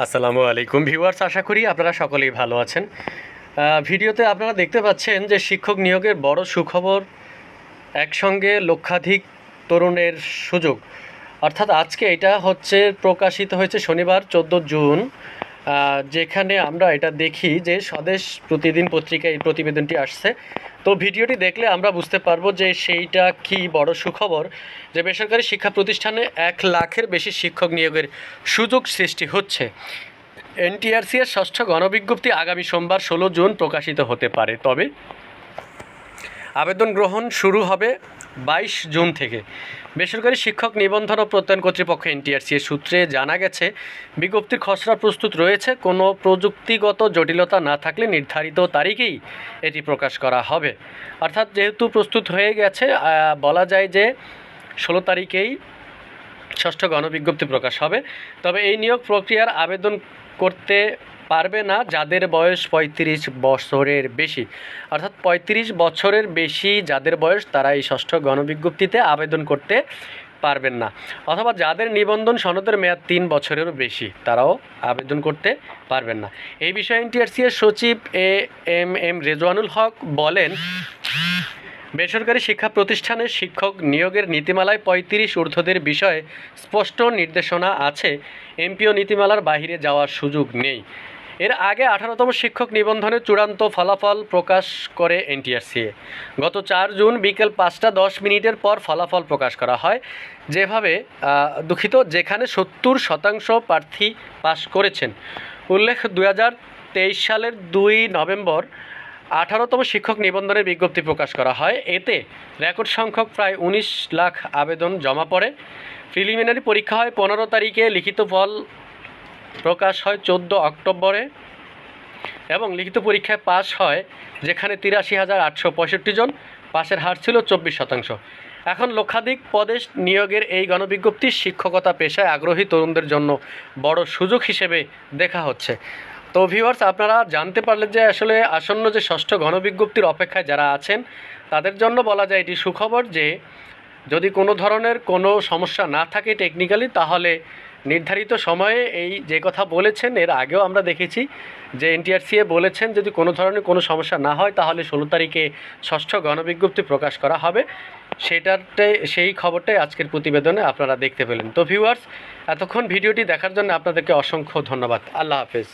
আসসালামু আলাইকুম ভিউয়ার্স, আশা করি আপনারা সকলেই ভালো আছেন। ভিডিওতে আপনারা দেখতে পাচ্ছেন যে শিক্ষক নিয়োগের বড় সুখবর, একসঙ্গে লক্ষাধিক তরুণের সুযোগ। অর্থাৎ আজকে এটা হচ্ছে প্রকাশিত হয়েছে শনিবার 14 জুন, যেখানে আমরা এটা দেখি যে স্বদেশ প্রতিদিন পত্রিকায় এই প্রতিবেদনটি আসছে। তো ভিডিওটি দেখলে আমরা বুঝতে পারবো যে সেইটা কি বড় সুখবর, যে বেসরকারি শিক্ষা প্রতিষ্ঠানে 1 লাখের বেশি শিক্ষক নিয়োগের সুযোগ সৃষ্টি হচ্ছে। এনটিআরসি এর ষষ্ঠ গণবিজ্ঞপ্তি আগামী সোমবার 16 জুন প্রকাশিত হতে পারে, তবে আবেদন গ্রহণ শুরু হবে 22 জুন থেকে। বেসরকারি শিক্ষক নিবন্ধন ও প্রত্যয়ন কর্তৃপক্ষ এনটিআরসি এর সূত্রে জানা গেছে, বিজ্ঞপ্তির খসড়া প্রস্তুত রয়েছে। কোনো প্রযুক্তিগত জটিলতা না থাকলে নির্ধারিত তারিখেই এটি প্রকাশ করা হবে। অর্থাৎ যেহেতু প্রস্তুত হয়ে গেছে, বলা যায় যে 16 তারিখেই ষষ্ঠ গণবিজ্ঞপ্তি প্রকাশ হবে। তবে এই নিয়োগ প্রক্রিয়ার আবেদন করতে পারবে না যাদের বয়স 35 বছরের বেশি। অর্থাৎ 35 বছরের বেশি যাদের বয়স, তারা এই ষষ্ঠ গণবিজ্ঞপ্তিতে আবেদন করতে পারবেন না। অথবা যাদের নিবন্ধন সনদের মেয়াদ 3 বছরেরও বেশি, তারাও আবেদন করতে পারবেন না। এই বিষয়ে এনটিআরসি এর সচিব এম রেজওয়ানুল হক বলেন, বেসরকারি শিক্ষা প্রতিষ্ঠানে শিক্ষক নিয়োগের নীতিমালায় 35 ঊর্ধ্বদের বিষয়ে স্পষ্ট নির্দেশনা আছে। এমপিও নীতিমালার বাইরে যাওয়ার সুযোগ নেই। এর আগে 18তম শিক্ষক নিবন্ধনের চূড়ান্ত ফলাফল প্রকাশ করে এনটিআরসি। গত 4 জুন বিকেল 5টা 10 পর ফলাফল প্রকাশ করা হয়। যেখানে 70% প্রার্থী পাশ করেছেন। উল্লেখ, 2023 সালের 2 নভেম্বর 18তম শিক্ষক নিবন্ধনের বিজ্ঞপ্তি প্রকাশ করা হয়। এতে রেকর্ড সংখ্যক প্রায় 19 লাখ আবেদন জমা পড়ে। প্রিলিমিনারি পরীক্ষা হয় 15 তারিখে, লিখিত ফল প্রকাশ হয় 14 অক্টোবরে এবং লিখিত পরীক্ষায় পাস হয় যেখানে 83,865 জন। পাশের হার ছিল 24%। এখন লক্ষাধিক পদে নিয়োগের এই গণবিজ্ঞপ্তি শিক্ষকতা পেশায় আগ্রহী তরুণদের জন্য বড় সুযোগ হিসেবে দেখা হচ্ছে। তো ভিউয়ার্স, আপনারা জানতে পারলেন যে আসলে আসন্ন যে ষষ্ঠ গণবিজ্ঞপ্তির অপেক্ষায় যারা আছেন, তাদের জন্য বলা যায় এটি সুখবর যে যদি কোনো ধরনের কোনো সমস্যা না থাকে টেকনিক্যালি, তাহলে নির্ধারিত সময়ে এই যে কথা বলেছেন, এর আগেও আমরা দেখেছি যে এনটিআরসি বলেছেন যদি কোনো ধরনের কোনো সমস্যা না হয় তাহলে 16 তারিখে ষষ্ঠ গণবিজ্ঞপ্তি প্রকাশ করা হবে। সেই খবরটাই আজকের প্রতিবেদনে আপনারা দেখতে পেলেন। তো ভিউয়ার্স, এতক্ষণ ভিডিওটি দেখার জন্য আপনাদেরকে অসংখ্য ধন্যবাদ। আল্লাহ হাফেজ।